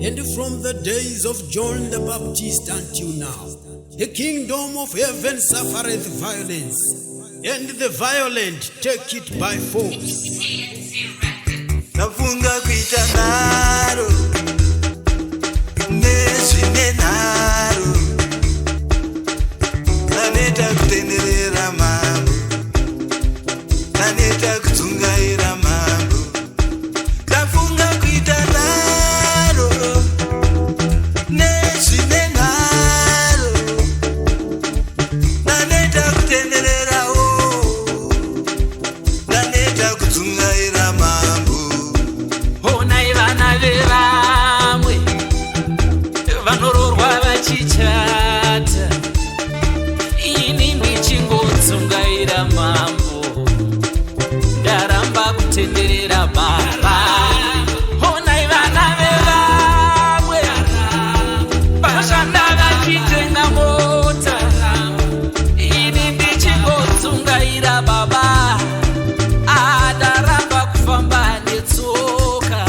and from the days of John the Baptist until now, the kingdom of heaven suffereth violence, and the violent take it by force. Nafunga kuita naro, nezvine naro, naneta kutenderera mambo, naneta kudzungaira mambo. Nafunga kuita naro, nezvine naro, naneta kutenderera naneta kudzungaira mambo. Vevamwe vanororwa vachichata, ini ndichingodzungaira mambo, ndaramba kutenderera baba. Honai vana vevamwe vashanda vachitenga mota, ini ndichingodzungaira baba, adaramba kufamba netsoka.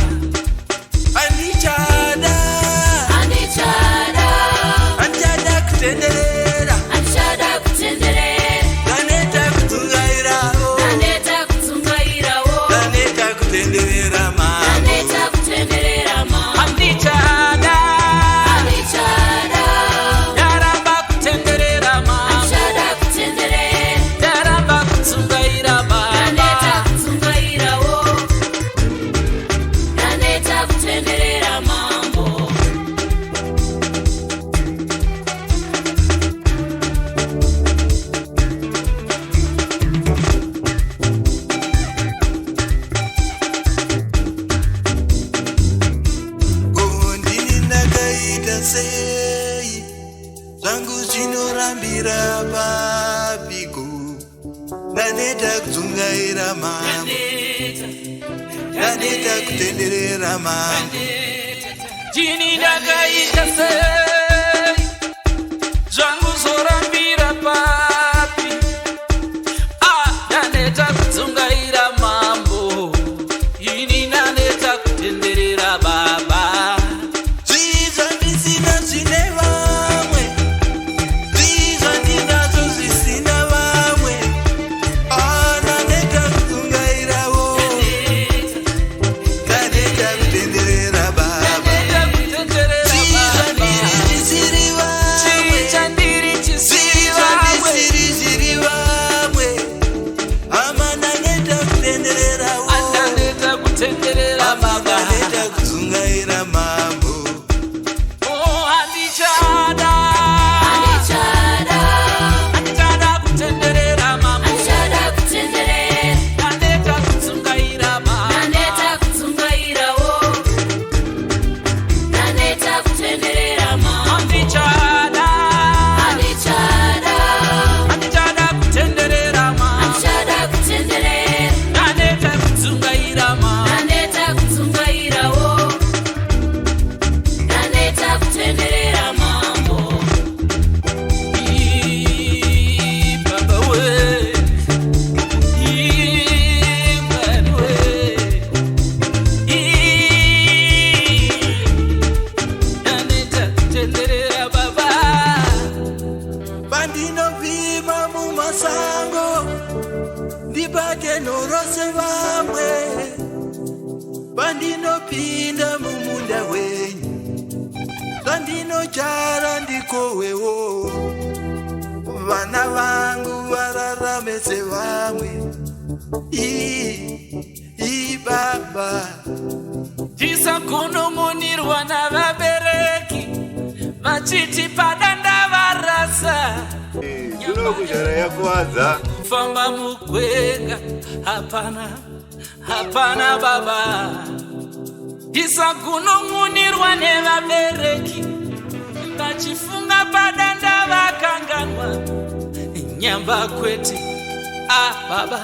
Zangu zvinorambira papiko, ndaneta kudzungaira mambo, ndaneta kutenderera mambo. Jini ndakaita sei, zvangu zorambira papi, ndaneta kudzungaira mambo, ini ndaneta kutenderera baba. Zviza ndisina zvine vamwe, zviza ndinazo zvisina vamwe, ndaneta kudzungairawo, ndaneta kutenderera baba. Vandinovima mumasango, ndibate norose vamwe, vandinopinda mumunda wenyu, vandinochara ndikowewo, vana vangu vararame sevamwe. Baba, tisakunomunirwa navabereki, vachiti padanda varasa. Kufamba mugwenga, hapana baba. Tisakunomunirwa nevabereki, vachifunga padanda vakanganwa, nyamba kwete. Baba,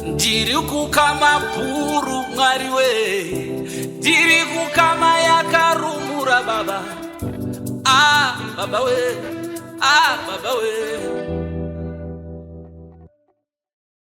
ndiri kukama puru Mwari we, ndiri kukama yakarumura baba. Baba we, Baba we.